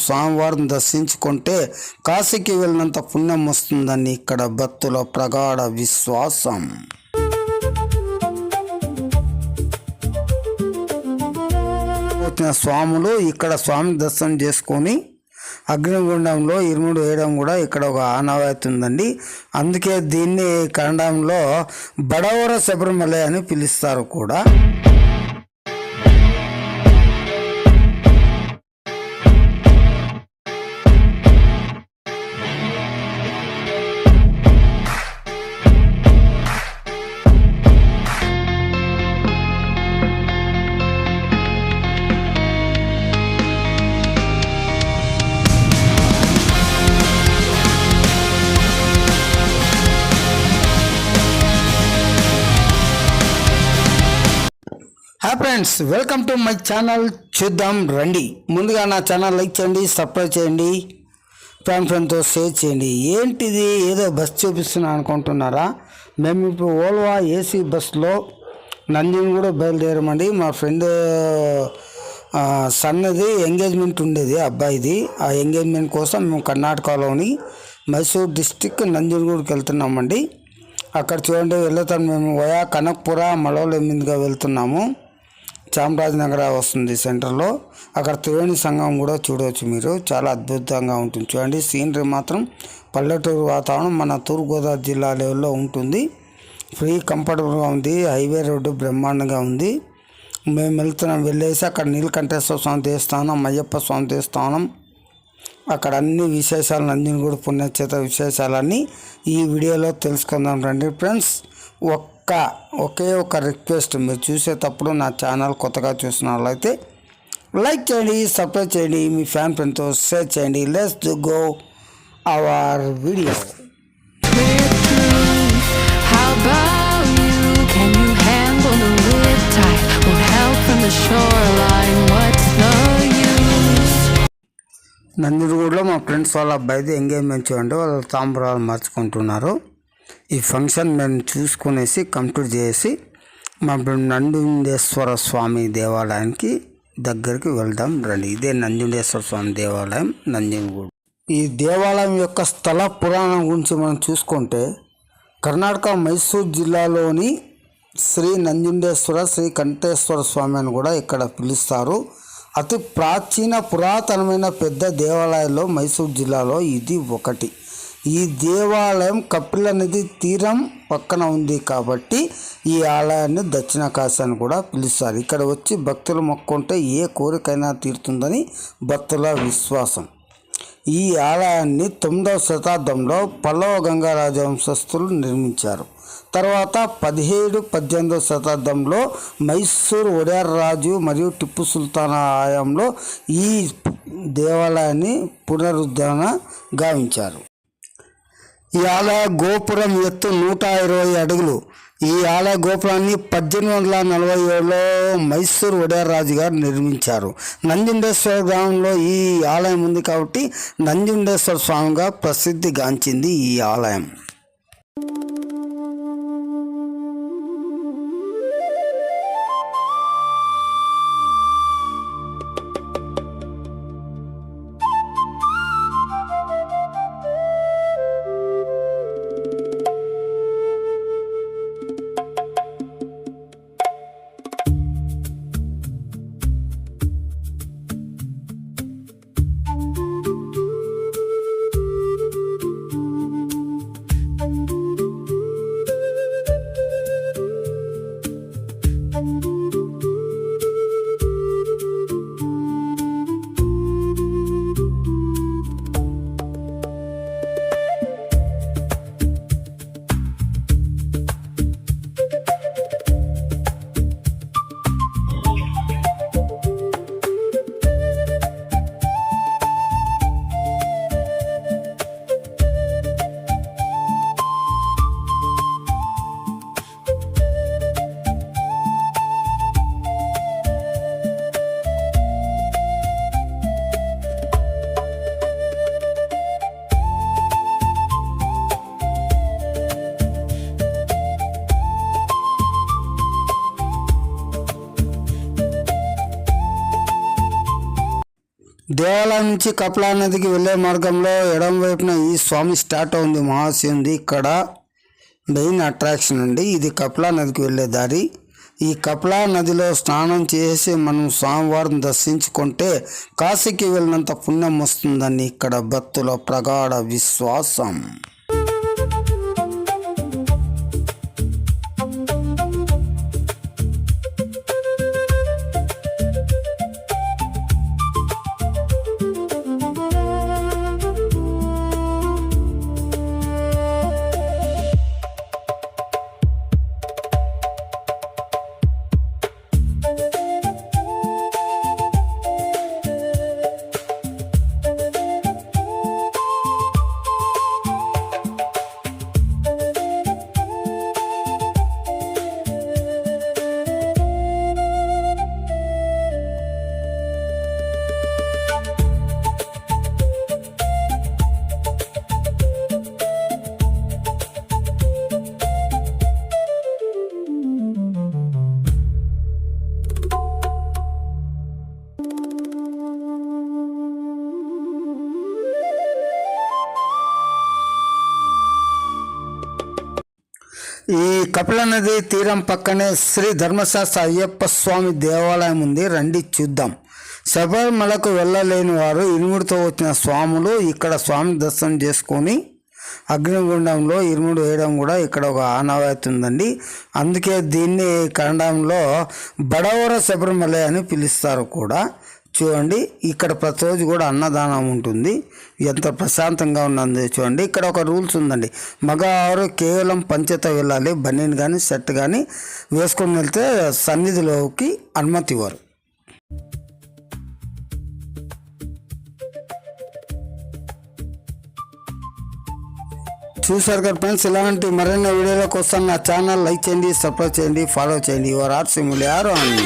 స్వామివారిని దర్శించుకుంటే కాశీకి వెళ్ళినంత పుణ్యం వస్తుందని ఇక్కడ భక్తుల ప్రగాఢ విశ్వాసం. వచ్చిన స్వాములు ఇక్కడ స్వామి దర్శనం చేసుకొని అగ్నిగుండంలో ఇరుముడు వేయడం కూడా ఇక్కడ ఒక ఆనవాయితీ ఉందండి. అందుకే దీన్ని కన్నడంలో బడవర శబరిమల అని పిలుస్తారు కూడా. Hi friends, welcome to my channel. చూద్దాం రండి. ముందుగా నా ఛానల్ లైక్ చేయండి, సబ్స్క్రైబ్ చేయండి, ఫ్రెండ్తో షేర్ చేయండి. ఏంటిది ఏదో బస్ చూపిస్తున్నా అనుకుంటున్నారా? మేము ఇప్పుడు ఓల్వా ఏసీ బస్సులో నందిని కూడా బయలుదేరామండి. మా ఫ్రెండ్ సన్నది ఎంగేజ్మెంట్ ఉండేది అబ్బాయిది. ఆ ఎంగేజ్మెంట్ కోసం మేము కర్ణాటకలోని మైసూర్ డిస్టిక్ నంజనగూడుకి వెళ్తున్నామండి. అక్కడ చూడండి వెళ్తాం మేము వయా కనక్పుర మలవల మీదుగా వెళ్తున్నాము. చామరాజనగర వస్తుంది సెంటర్లో. అక్కడ త్రివేణి సంఘం కూడా చూడవచ్చు మీరు. చాలా అద్భుతంగా ఉంటుంది. చూడండి సీనరీ మాత్రం పల్లెటూరు వాతావరణం మన తూర్పుగోదావరి జిల్లా లెవెల్లో ఉంటుంది. ఫ్రీ కంఫర్టబుల్గా ఉంది. హైవే రోడ్డు బ్రహ్మాండంగా ఉంది. మేము వెళ్తున్నాం. వెళ్ళేసి అక్కడ నీలకంఠేశ్వర స్వామి దేవస్థానం, అయ్యప్ప స్వామి దేవస్థానం, అక్కడ అన్ని విశేషాలు నంజనగూడు పుణ్యక్షేత్ర విశేషాలన్నీ ఈ వీడియోలో తెలుసుకుందాం రండి ఫ్రెండ్స్. ఒకే ఒక రిక్వెస్ట్, మీరు చూసేటప్పుడు నా ఛానల్ కొత్తగా చూసినట్లయితే లైక్ చేయండి, సబ్స్క్రైబ్ చేయండి, మీ ఫ్రెండ్తో షేర్ చేయండి. Let's go our video. నందిగూడలో మా ఫ్రెండ్స్ వాళ్ళ అబ్బాయిది ఎంగేజ్మెంట్ చూడండి. వాళ్ళు తాంబూలాలు మార్చుకుంటున్నారు. ఈ ఫంక్షన్ మేము చూసుకునేసి కంప్లీట్ చేసి మా నంజుండేశ్వర స్వామి దేవాలయానికి దగ్గరికి వెళ్దాం రండి. ఇదే నంజుండేశ్వర స్వామి దేవాలయం నంజనగూడు. ఈ దేవాలయం యొక్క స్థల పురాణం గురించి మనం చూసుకుంటే కర్ణాటక మైసూర్ జిల్లాలోని శ్రీ నంజుండేశ్వర శ్రీ కంఠేశ్వర స్వామి అని కూడా ఇక్కడ పిలుస్తారు. అతి ప్రాచీన పురాతనమైన పెద్ద దేవాలయాల్లో మైసూర్ జిల్లాలో ఇది ఒకటి. ఈ దేవాలయం కపిల నది తీరం పక్కన ఉంది కాబట్టి ఈ ఆలయాన్ని దక్షిణ కాశీ అని కూడా పిలుస్తారు. ఇక్కడ వచ్చి భక్తులు మొక్కుంటే ఏ కోరికైనా తీరుతుందని భక్తుల విశ్వాసం. ఈ ఆలయాన్ని 9వ శతాబ్దంలో పల్లవ గంగా రాజవంశస్థులు నిర్మించారు. తర్వాత 17, 18వ శతాబ్దంలో మైసూర్ ఒడేర్ రాజు మరియు టిప్పు సుల్తాన్ హయాంలో ఈ దేవాలయాన్ని పునరుద్ధరణ గావించారు. ఈ ఆలయ గోపురం ఎత్తు 120 అడుగులు. ఈ ఆలయ గోపురాన్ని 1847లో మైసూర్ ఒడేర్ రాజు గారు నిర్మించారు. నంజుండేశ్వర గ్రామంలో ఈ ఆలయం ఉంది కాబట్టి నంజుండేశ్వర స్వామిగా ప్రసిద్ధిగాంచింది ఈ ఆలయం. దేవాలయం నుంచి కపిలా నదికి వెళ్ళే మార్గంలో ఎడమ వైపున ఈ స్వామి స్టార్ట్ ఉంది, మహాశివుంది. ఇక్కడ మెయిన్ అట్రాక్షన్ అండి. ఇది కపిలా నదికి వెళ్ళే దారి. ఈ కపిలా నదిలో స్నానం చేసి మనం స్వామివారిని దర్శించుకుంటే కాశీకి వెళ్ళినంత పుణ్యం వస్తుందని ఇక్కడ భక్తుల ప్రగాఢ విశ్వాసం. ఈ కపిల నది తీరం పక్కనే శ్రీ ధర్మశాస్త్ర అయ్యప్ప స్వామి దేవాలయం ఉంది. రండి చూద్దాం. శబరిమలకు వెళ్ళలేని వారు ఇరుముడితో వచ్చిన స్వాములు ఇక్కడ స్వామి దర్శనం చేసుకొని అగ్నిగుండంలో ఇరుముడు వేయడం కూడా ఇక్కడ ఒక ఆనవాయితీ ఉందండి. అందుకే దీన్ని కన్నడంలో బడవర శబరిమల అని పిలుస్తారు కూడా. చూడండి, ఇక్కడ ప్రతిరోజు కూడా అన్నదానం ఉంటుంది. ఎంత ప్రశాంతంగా ఉన్నది చూడండి. ఇక్కడ ఒక రూల్స్ ఉందండి, మగవారు కేవలం పంచెతో వెళ్ళాలి. బనీన్ కానీ షర్ట్ కానీ వేసుకొని వెళ్తే సన్నిధిలోకి అనుమతి ఇవ్వరు. చూసారు కదా ఫ్రెండ్స్, ఇలాంటి మరిన్ని వీడియోల కోసం నా ఛానల్ లైక్ చేయండి, సబ్స్క్రైబ్ చేయండి, ఫాలో చేయండి. యువర్ ఆర్ సిములియార్ అని